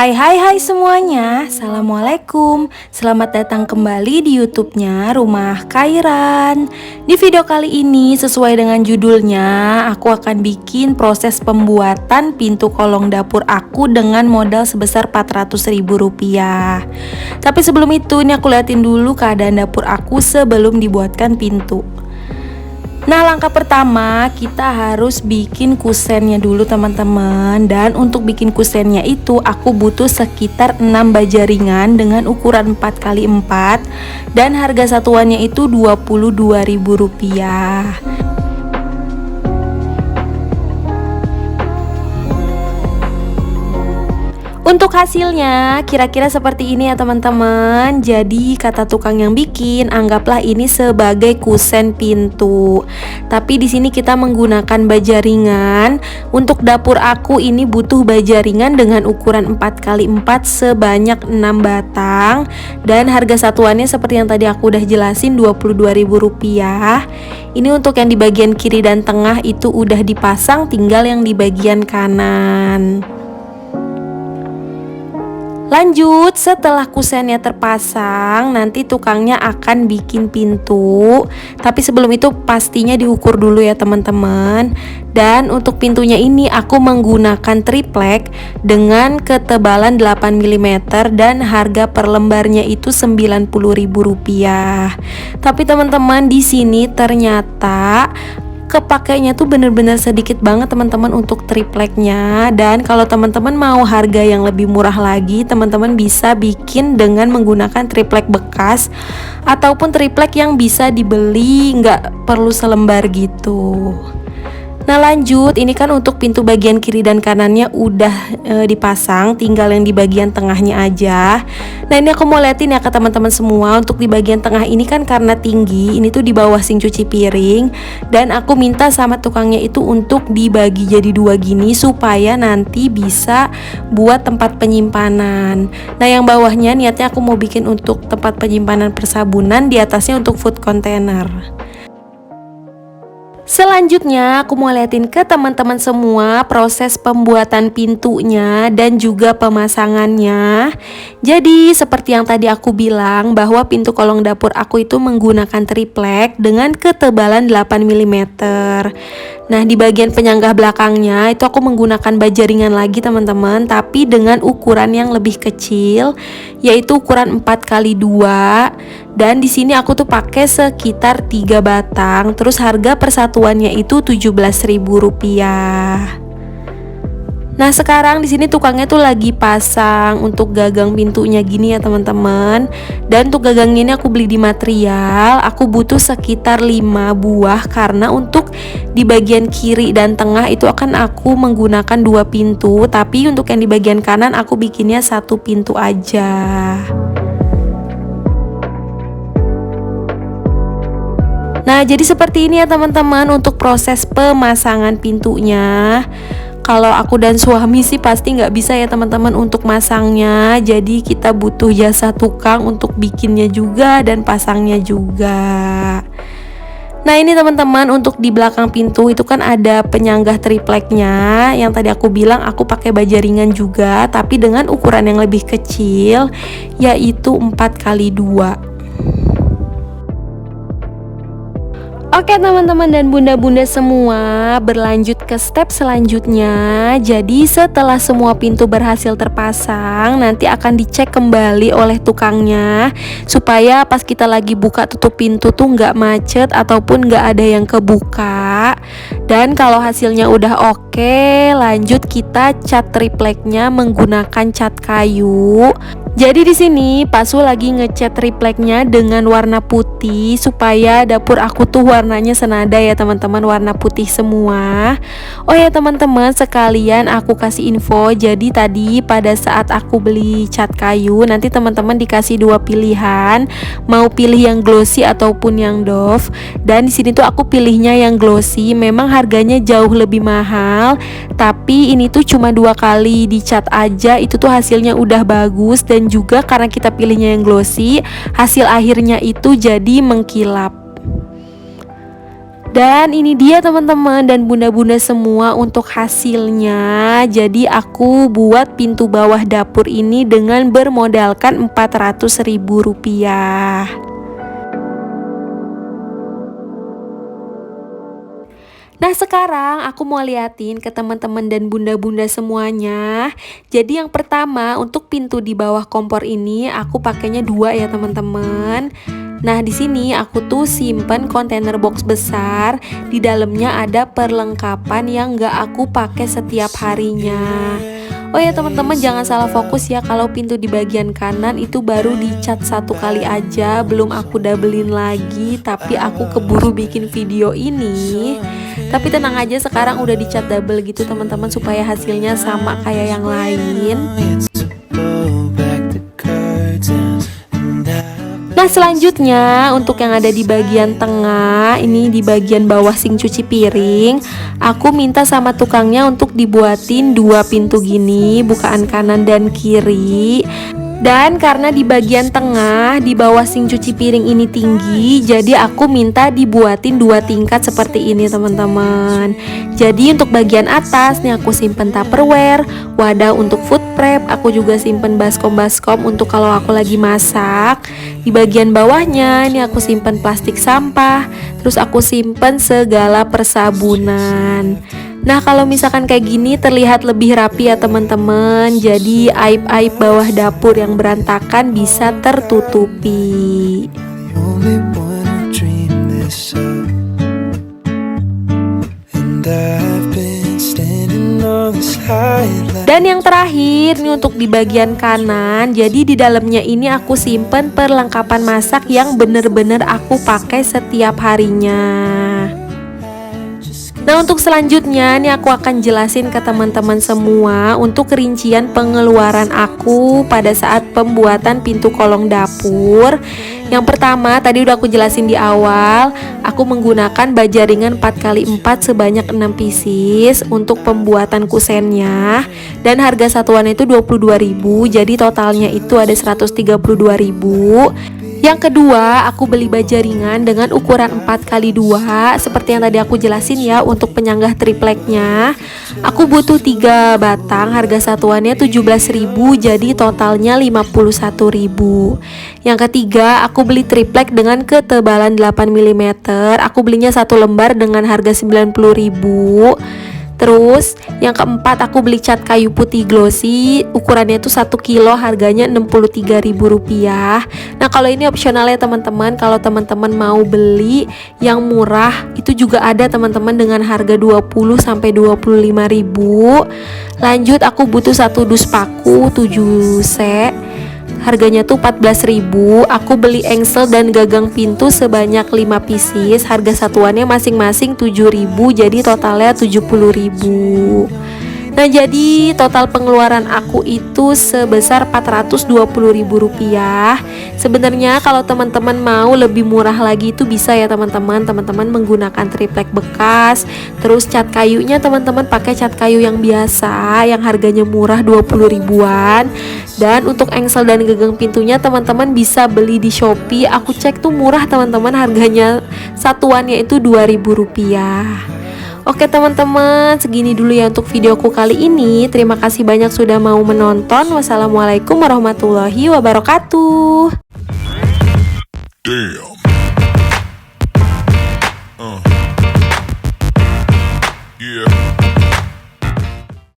Hai hai hai semuanya, Assalamualaikum. Selamat datang kembali di YouTube-nya Rumah Khairan. Di video kali ini sesuai dengan judulnya, aku akan bikin proses pembuatan pintu kolong dapur aku dengan modal sebesar Rp400.000. Tapi sebelum itu, ini aku liatin dulu keadaan dapur aku sebelum dibuatkan pintu. Nah, langkah pertama kita harus bikin kusennya dulu teman-teman. Dan untuk bikin kusennya itu aku butuh sekitar 6 baja ringan dengan ukuran 4x4. Dan harga satuannya itu Rp22.000. Untuk hasilnya kira-kira seperti ini ya teman-teman. Jadi kata tukang yang bikin, anggaplah ini sebagai kusen pintu. Tapi di sini kita menggunakan baja ringan. Untuk dapur aku ini butuh baja ringan dengan ukuran 4x4 sebanyak 6 batang. Dan harga satuannya seperti yang tadi aku udah jelasin, Rp22.000. Ini untuk yang di bagian kiri dan tengah itu udah dipasang, tinggal yang di bagian kanan. Lanjut, setelah kusennya terpasang, nanti tukangnya akan bikin pintu. Tapi sebelum itu pastinya diukur dulu ya teman-teman. Dan untuk pintunya ini aku menggunakan triplek dengan ketebalan 8 mm dan harga per lembarnya itu Rp90.000. Tapi teman-teman, di sini ternyata kepakainya tuh bener-bener sedikit banget teman-teman untuk tripleknya. Dan kalau teman-teman mau harga yang lebih murah lagi, teman-teman bisa bikin dengan menggunakan triplek bekas ataupun triplek yang bisa dibeli, nggak perlu selembar gitu. Nah lanjut, ini kan untuk pintu bagian kiri dan kanannya udah dipasang, tinggal yang di bagian tengahnya aja. Nah ini aku mau liatin ya ke teman-teman semua. Untuk di bagian tengah ini kan karena tinggi, ini tuh di bawah sink cuci piring. Dan aku minta sama tukangnya itu untuk dibagi jadi dua gini supaya nanti bisa buat tempat penyimpanan. Nah yang bawahnya niatnya aku mau bikin untuk tempat penyimpanan persabunan, di atasnya untuk food container. Selanjutnya aku mau liatin ke teman-teman semua proses pembuatan pintunya dan juga pemasangannya. Jadi seperti yang tadi aku bilang bahwa pintu kolong dapur aku itu menggunakan triplek dengan ketebalan 8 mm. Nah di bagian penyanggah belakangnya itu aku menggunakan baja ringan lagi teman-teman, tapi dengan ukuran yang lebih kecil, yaitu ukuran 4x2. Dan di sini aku tuh pakai sekitar 3 batang. Terus harga persatuannya itu Rp17.000. Nah sekarang di sini tukangnya tuh lagi pasang untuk gagang pintunya gini ya teman-teman. Dan untuk gagangnya ini aku beli di material. Aku butuh sekitar 5 buah karena untuk di bagian kiri dan tengah itu akan aku menggunakan 2 pintu. Tapi untuk yang di bagian kanan aku bikinnya 1 pintu aja. Nah jadi seperti ini ya teman-teman untuk proses pemasangan pintunya. Kalau aku dan suami sih pasti nggak bisa ya teman-teman untuk masangnya. Jadi kita butuh jasa tukang untuk bikinnya juga dan pasangnya juga. Nah ini teman-teman untuk di belakang pintu itu kan ada penyanggah tripleknya. Yang tadi aku bilang aku pakai baja ringan juga, tapi dengan ukuran yang lebih kecil, yaitu 4x2. Oke teman-teman dan bunda-bunda semua, berlanjut ke step selanjutnya. Jadi setelah semua pintu berhasil terpasang, nanti akan dicek kembali oleh tukangnya supaya pas kita lagi buka tutup pintu tuh nggak macet ataupun nggak ada yang kebuka. Dan kalau hasilnya udah oke, lanjut kita cat tripleknya menggunakan cat kayu. Jadi di sini Pak Su lagi ngecat tripleknya dengan warna putih supaya dapur aku tuh warnanya senada ya teman-teman, warna putih semua. Oh ya teman-teman, sekalian aku kasih info. Jadi tadi pada saat aku beli cat kayu, nanti teman-teman dikasih 2 pilihan, mau pilih yang glossy ataupun yang doff. Dan di sini tuh aku pilihnya yang glossy. Memang harganya jauh lebih mahal, tapi ini tuh cuma 2 kali dicat aja itu tuh hasilnya udah bagus. Dan juga karena kita pilihnya yang glossy, hasil akhirnya itu jadi mengkilap. Dan ini dia teman-teman dan bunda-bunda semua untuk hasilnya. Jadi aku buat pintu bawah dapur ini dengan bermodalkan Rp400.000. Nah sekarang aku mau liatin ke teman-teman dan bunda-bunda semuanya. Jadi yang pertama untuk pintu di bawah kompor ini aku pakainya 2 ya teman-teman. Nah di sini aku tuh simpen kontainer box besar. Di dalamnya ada perlengkapan yang gak aku pakai setiap harinya. Oh ya teman-teman, jangan salah fokus ya, kalau pintu di bagian kanan itu baru dicat 1 kali aja, belum aku doublein lagi, tapi aku keburu bikin video ini. Tapi tenang aja, sekarang udah dicat double gitu teman-teman, supaya hasilnya sama kayak yang lain. Nah selanjutnya untuk yang ada di bagian tengah, ini di bagian bawah sink cuci piring, aku minta sama tukangnya untuk dibuatin 2 pintu gini, bukaan kanan dan kiri. Dan karena di bagian tengah di bawah sink cuci piring ini tinggi, jadi aku minta dibuatin 2 tingkat seperti ini teman-teman. Jadi untuk bagian atas nih aku simpen tupperware, wadah untuk food prep, aku juga simpen baskom-baskom untuk kalau aku lagi masak. Di bagian bawahnya ini aku simpen plastik sampah, terus aku simpen segala persabunan. Nah kalau misalkan kayak gini terlihat lebih rapi ya teman-teman. Jadi aib-aib bawah dapur yang berantakan bisa tertutupi. Dan yang terakhir nih untuk di bagian kanan, jadi di dalamnya ini aku simpen perlengkapan masak yang bener-bener aku pakai setiap harinya. Nah untuk selanjutnya nih aku akan jelasin ke teman-teman semua untuk rincian pengeluaran aku pada saat pembuatan pintu kolong dapur. Yang pertama tadi udah aku jelasin di awal, aku menggunakan baja ringan 4x4 sebanyak 6 pieces untuk pembuatan kusennya. Dan harga satuannya itu 22.000, jadi totalnya itu ada 132.000. Yang kedua, aku beli baja ringan dengan ukuran 4x2 seperti yang tadi aku jelasin ya. Untuk penyanggah tripleknya aku butuh 3 batang, harga satuannya 17.000, jadi totalnya 51.000. Yang ketiga, aku beli triplek dengan ketebalan 8 mm. Aku belinya 1 lembar dengan harga 90.000. Terus yang keempat aku beli cat kayu putih glossy, ukurannya itu 1 kilo, harganya Rp63.000. Nah kalau ini opsional ya teman-teman, kalau teman-teman mau beli yang murah itu juga ada teman-teman dengan harga 20-25.000. Lanjut aku butuh 1 dus paku 7C, harganya tuh 14.000. Aku beli engsel dan gagang pintu sebanyak 5 pieces, harga satuannya masing-masing 7.000, jadi totalnya 70.000. Nah jadi total pengeluaran aku itu sebesar Rp420.000. Sebenarnya kalau teman-teman mau lebih murah lagi itu bisa ya teman-teman. Teman-teman menggunakan triplek bekas. Terus cat kayunya teman-teman pakai cat kayu yang biasa yang harganya murah 20.000-an. Dan untuk engsel dan gagang pintunya teman-teman bisa beli di Shopee. Aku cek tuh murah teman-teman, harganya satuannya itu Rp2.000. Oke teman-teman, segini dulu ya untuk videoku kali ini. Terima kasih banyak sudah mau menonton. Wassalamualaikum warahmatullahi wabarakatuh. Damn. Yeah.